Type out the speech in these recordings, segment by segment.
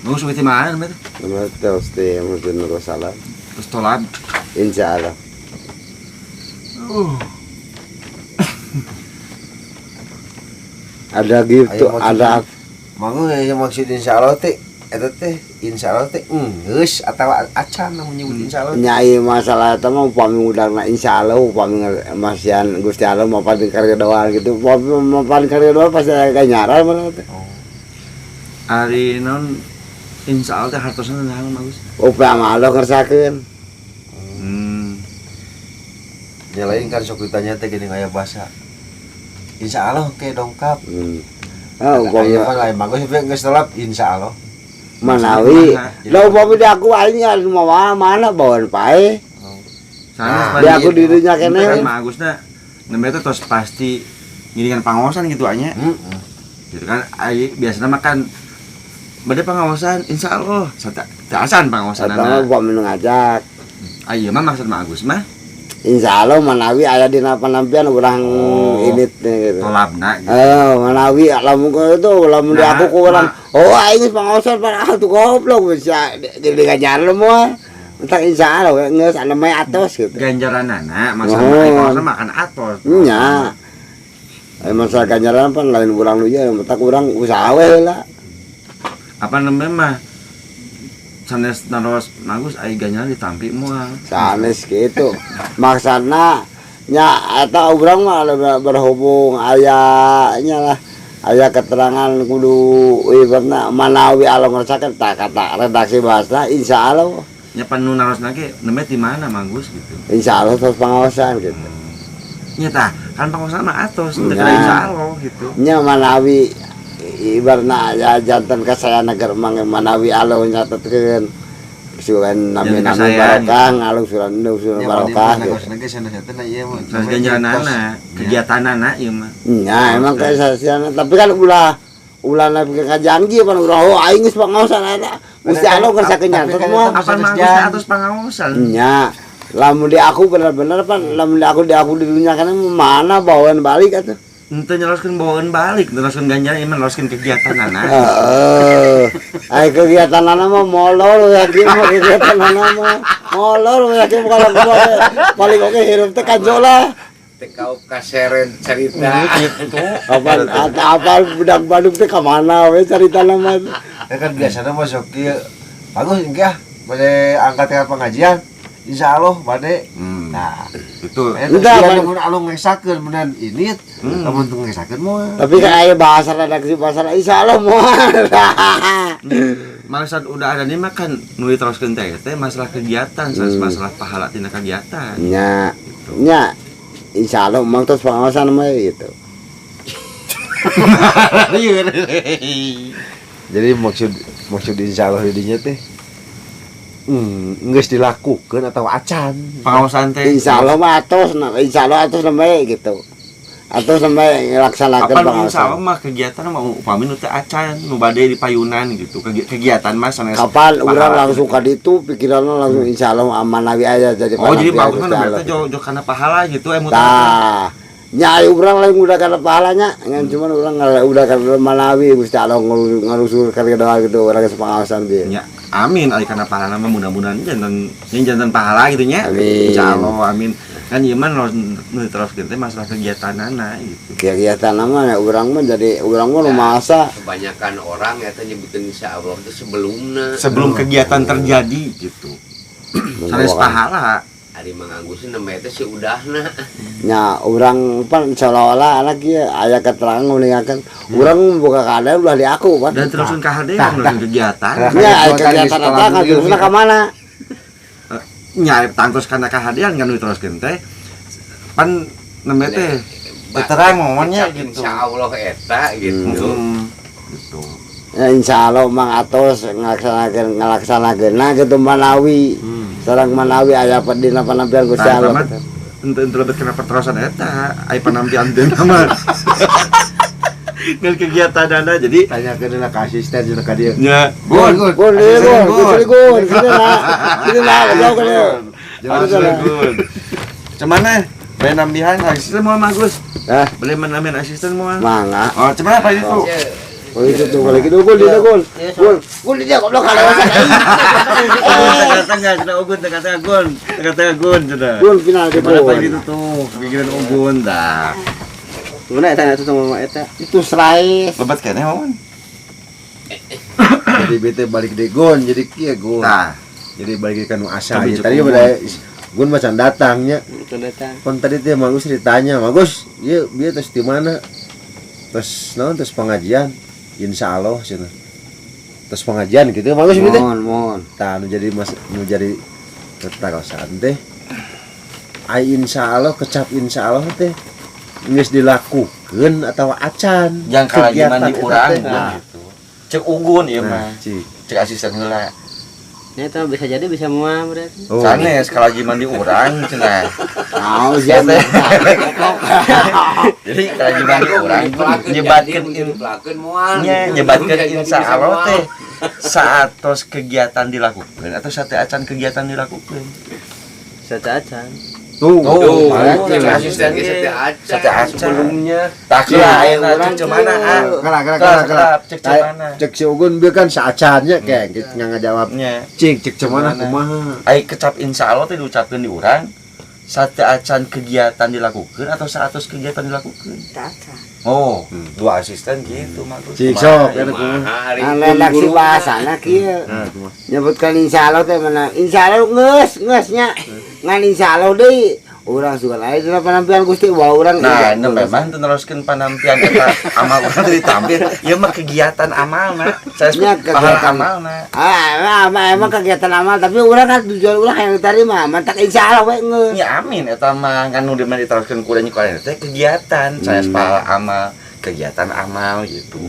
Bagus witi mana namanya? Nama terus teh mungkin salah. Terus tolak. Insya Allah. Ada gitu, ada. Mangu yang maksud insya Allah teh, itu teh insya Allah teh geus atau acan menyebut insya Allah. Nyai masalah itu mah upami udangna insya Allah, upami masian Gusti Allah mau paling karya doang gitu, mau paling karya doang pasti kayak nyaran mana teh. Ari non insya Allah teh hartosna nahan bagus. Upama Allah ngersakeun. Nyalain kan sok ditanya teh gini kayak bahasa. Insya Allah kayak dongkap. Oh, kayak apa lain bagus tapi geus telap insya Allah. Manawi. Lah upami di aku aing harus mau mana bawaan pae. Sana Di aku dirinya kene. kan bagusna nembe teh tos pasti ngiringan pangaosan gitu anya. Gitu kan ai biasana makan bade pangaosan insyaallah taasan pangaosan Atau upami ngajak. Ayo mah maksud mah Agus mah Insya Allah Manawi aya di penampian urang ini gitu. tolabna gitu. Manawi lamun itu lamun di aku kurang. Oh ini pangaosan parah tuh goblok bisa jadi ngajar semua. Entar insya Allah geus anu mah atos gitu. Ganjaranana maksudna pangaosan makan atos. Nya. Masalah ganjaran pan lain urang lu ya, mentak urang usaha we lah. Apa namanya mah sanes naros bagus ai ganjaran ditampi moal. Sanes gitu. Maksudna nya eta urang mah berhubung ayahnya lah. Aya keterangan kudu ibaratna Manawi Allah ngersakeun tak kata redaksi bahasa insyaallah. Nya pan nu narosna ge nembe di mana bagus gitu. Insyaallah terus pengawasan gitu. Nya tah kan pangaosan mah atos teu Nah. insyaallah gitu. Nya Manawi ibaratna ya jantan kasayana keur Manawi Allah nyatetkeun suran nami barokah ngalung suran barokah Terus ganjaranana kegiatanana ieu mah. nya emang kasayana tapi kan ulah kajanji pan urang oh aing geus pangaosan eta Gusti Allah ngersakeun nyatet semua Apa bagus atos pangaosan. nya lamun di aku bener-bener pan lamun di aku di dunia kana mana bawaan balik atuh. Ente nyeloskeun bawaan balik, nyeloskeun ganjaran ieu mah nyeloskeun kegiatanana. Ai kegiatanana mah molor ya kieu mah kegiatanana mah molor ya kieu kalau paling oke hirup teh kanjola. Teh kau kaseren cerita. Apa budak Bandung teh ka mana we caritana mah. Ya kan biasanya masuk kieu. Bagus engkah bade angkat tingkat pengajian. Insya Allah bade. Nah, Itu. Udah, mun alung ngesakeun menan ini lamun teu ngesakeun moal. Tapi kan aya bahasa redaksi bahasa insyaallah moal. Maksud udah ada nih mah kan nu diteruskeun teh masalah kegiatan, masalah pahala tina kegiatan. Nya insyaallah mang terus pengawasan mah gitu. Jadi maksud insya Allah didinya teh geus dilakukeun atau acan. Pengawasan teh. Insyaallah mah atos nembe gitu. Atos nembe ngelaksanakeun Apa pengawasan. insyaallah mah kegiatan mah upami nu teh acan, nu bade di payunan gitu. Kegiatan mah sanes. Kapan urang langsung ka ditu pikiranna langsung insyaallah Manawi aya jadi Oh jadi panitia bagus Gusti kan Allah. berarti jo kana pahala gitu muter. Tah. Nyai urang lain udah kana pahalanya, ngan cuman urang udah kana Manawi Gusti Allah ngarusul karya doa gitu urang pengawasan dia. Ya, amin ari kana pahala mah mudah-mudahan jantan pahala gitu nya. Amin. Insyaallah amin. Kan ieu mah nu teruskeun teh masalah kegiatanana gitu. Kegiatan mah urang mah jadi urang mah masa Kebanyakan orang eta nyebutin insya Allah itu Sebelum kegiatan terjadi gitu. Sanes pahala. Ari manganggusin nama itu si udahna. nya urang pan seolah-olah anak ieu aya keterangan nguningakeun urang boga kada ulah di aku pan. Dan teruskeun ka hadean nu kegiatan. Nya aya kegiatan eta ngajurusna ka mana? Nya tangtos kana ka hadean kan nu teruskeun teh. Pan nembe teh terang momennya gitu. Insya Allah eta gitu. Gitu. Ya insyaallah mang atos ngalaksanakeunna kitu Manawi. Sareng Manawi aya dina panampian Gusti Allah. Ente lebih kenapa terusan eta ai panampian teh mah. Ngan kegiatan Anda jadi Tanyakeun ka asisten jeung ka dieu. nya Gun, sini lah, jauh kan ya. Gun. Cemana? Bae nambihan asisten moal bagus. Hah? Boleh menambihan asisten moal. Mangga. Oh, cemana apa itu? Oh itu tuh balik itu gol dia gol. Gol dia goblok kalewasan. Tengah-tengah sudah ugun, tengah-tengah gun, tengah-tengah gun sudah. Gol final di Gimana gol. tadi itu tuh, pikiran ugun dah. Mana eta itu sama eta? Itu serai. Lebat kayaknya Maman. Jadi bete balik di gon jadi kieu gon. Nah, Jadi balik ke nu asa. Tapi Tadi cukup pada gon macan datangnya. Itu datang. Kon tadi teh Magus ditanya, "Magus, ieu bieu tos di mana?" Terus naon tos pengajian? Insyaallah cenah. Terus pengajian gitu Magus bieu teh. Mon. Tah nu jadi tetakosan teh. Ai insyaallah kecap insyaallah teh geus dilakukeun atawa acan. yang kalajiman di Kegiatan urang eta teh. nah. Gitu. Cek ugun ieu Nah, mah. cik. Cek asisten heula. Ini itu bisa jadi bisa mua berarti. Oh. Sanes kalajiman di urang cenah. Tahu siapa. Jadi kalajiman di urang nyebatkeun pelakon moal. nyebatkeun insyaallah teh saatos kegiatan dilakukan atau sate acan kegiatan dilakukan. Sacacan. Tuh, Tuh, makanya. cek Asisten asisten ge ge. sate Sate acan acan. sebelumnya. Tak Iya, kira yang ayeuna urang cek mana ah. Kelak. Cek mana. Cek si Ugun bieu kan saacannya kayak gitu ngajawab. Nya. Cik cemana Cemana. kumaha? Ai kecap insyaallah teh diucapkeun di urang sate acan kegiatan dilakukan atau saatos kegiatan dilakukan. Oh, dua asisten gitu mah. Cik sok eta kumaha? Hari Anu laksi bahasana kieu. Nah, kumaha? Nyebutkan insyaallah teh mana? Insyaallah geus ngan insyaallah deui. Urang suka lain dina penampilan Gusti wah urang. Nah, itu memang teruskan penampilan eta amal urang tadi tampil, ieu mah kegiatan amalna. Saya Nya sebut pahala kegiatan. amalna. Emang kegiatan amal tapi urang kan tujuan urang yang tadi mah mantak insyaallah we geus. Ya amin eta mah kan nu dimana diteruskeun ku urang nyokolan teh kegiatan. Saya pahala amal, kegiatan amal gitu.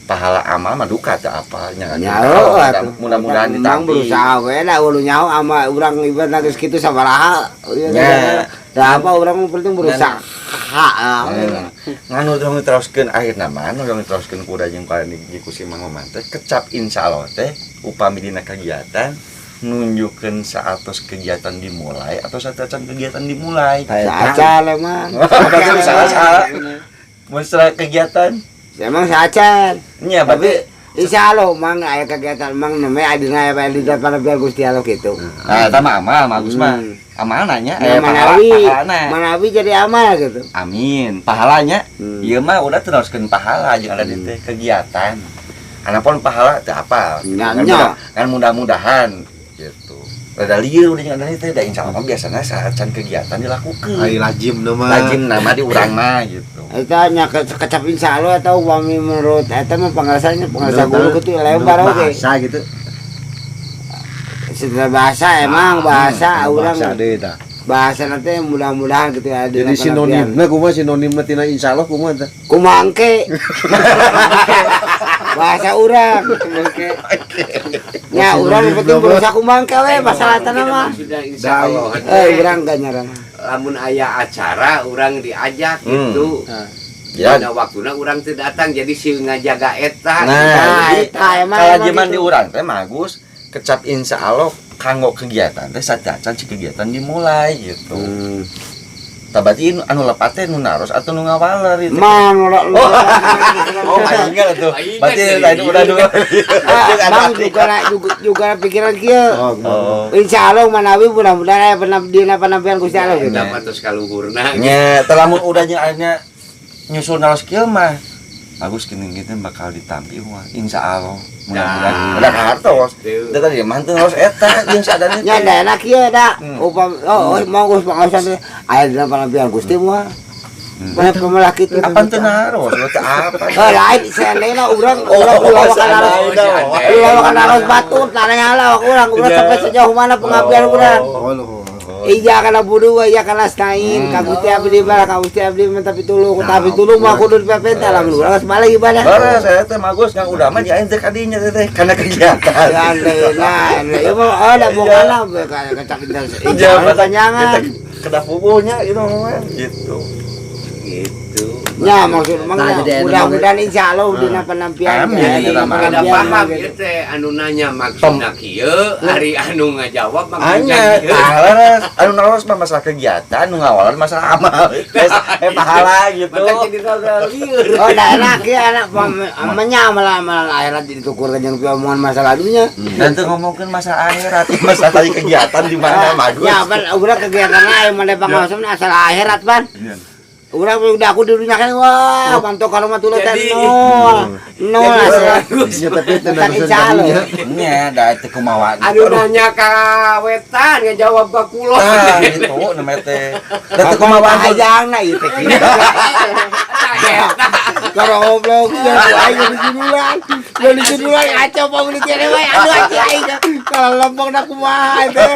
Pahala amal mah duka teh apa nya. Nyaho Mudah-mudahan Emang ditampi. berusaha we da ulu nyaho ama urang ibadah geus kitu sabaraha. Nya. Da apa urang mah penting berusaha. Nganu dong teruskeun akhirna mah nu dong teruskeun ku urang jeung kalian di ku si Mang Maman teh kecap insyaallah teh upami dina kegiatan nunjukkeun saatos kegiatan dimulai atau saacan kegiatan dimulai. Sacan emang. Ada salah-salah. Musra kegiatan. Emang sacan. Nya berarti Insyaallah mang aya kegiatan mang namanya adina aya di depan biar Gusti Allah gitu. nah eta mah amal bagus mah. Amal nanya Ya, pahala manawi, pahalana. manawi jadi amal gitu. Amin. Pahalanya ieu mah udah teruskeun pahala jeung ada di teh kegiatan. Anapun pahala teh apa? Nya. Kan mudah-mudahan gitu. Rada lieur udah ada teh da insyaallah biasana saacan kegiatan dilakukeun. Ai lajim nama. Lajim nama di urang mah gitu. Eta nya kecap insyaallah atau upami menurut eta mah pengasasannya pengasa guru kitu lebar oge. Bahasa gitu. Setelah bahasa emang bahasa urang Bahasa deui tah. bahasa nanti mudah-mudahan gitu ya. Jadi sinonimna kumaha sinonimna tina insyaallah kumaha tah? Kumangke. Bahasa urang. Ya urang yang penting berusaha kumangke we masalah tanah mah. Sudah insyaallah. Urang gak nyarang. Lamun aya acara urang diajak gitu. Ya. Dina waktuna urang teu datang jadi si ngajaga eta. Nah, eta emang kalajiman gitu. di urang teh bagus kecap insyaallah kanggo kegiatan teh saacan si kegiatan dimulai gitu. Tabati anu lepat teh nu naros atau nu ngawaler itu. Mang ora lu. Oh, aingnya tuh. Berarti tadi udah dulu. Mang juga pikiran kieu. Oh. Insyaallah manawi mudah-mudahan aya dina penampilan Gusti Allah gitu. Dapat terus kaluhurna. Nya, telamun udah nya nyusul naros kieu mah. Bagus gini gitu bakal ditampi mah insyaallah. Mudah-mudahan udah hartos. Da tadi manteng harus eta jeung sadana Nya da enak kieu da. Hmm. Upam mau Gus pangaosan teh aya dina penampilan Gusti mah. Mana pemelah kitu. apa teu naros? Teu apa? Lain seandainya urang ulawakan naros batu tanahnya lah urang sampai sejauh mana pengabdian urang. Iya kana budu iya kana stain ka Gusti abdi bala ka Gusti abdi mah tapi tulung mah kudu dipepenta lamun urang geus balik ibadah. Beres saya teh magus yang udah mah diain teh kadinya teh kana kegiatan. Nah, ieu mah ada bongana kacak Jabat kanyangan. kedah puguhnya itu mah gitu. Gitu. Ya maksud Nah, mangnya jadi mudah-mudahan insya Allah dina penampian. Amin, ya, kita mah. Ada penampian paham gitu. ieu teh anu nanya maksudna kieu, hari anu ngajawab Hanya maksudnya kieu. pahala anu naros mah masalah kegiatan, nu ngawalan masalah amal. Pahala gitu. Maka jadi gagal lieur. Oh, dah enak ya anak menyamalah akhirat jadi tukur jeung omongan masalah dunia. Dan tuh ngomongin masalah akhirat, masalah kegiatan di mana bagus. Ya, pan urang kegiatan lain mah pangaosna asal akhirat, pan. Urang udah aku di dunia kan wah, mantap kalau mah tuh teh Jadi- nol. Nol asal. Ya tapi itu Bukan insya Allah. Nya da teh kumaha. Anu nanya ka wetan ngajawab ka kulon. Nah, itu namanya teh. Da teh kumaha Ajangna ieu teh. Kalau goblok ya ayo dijudulan. Jadi dijudulan ngaco pa ulit ya we. Aduh aja kalau lempeng dah kumaha teh.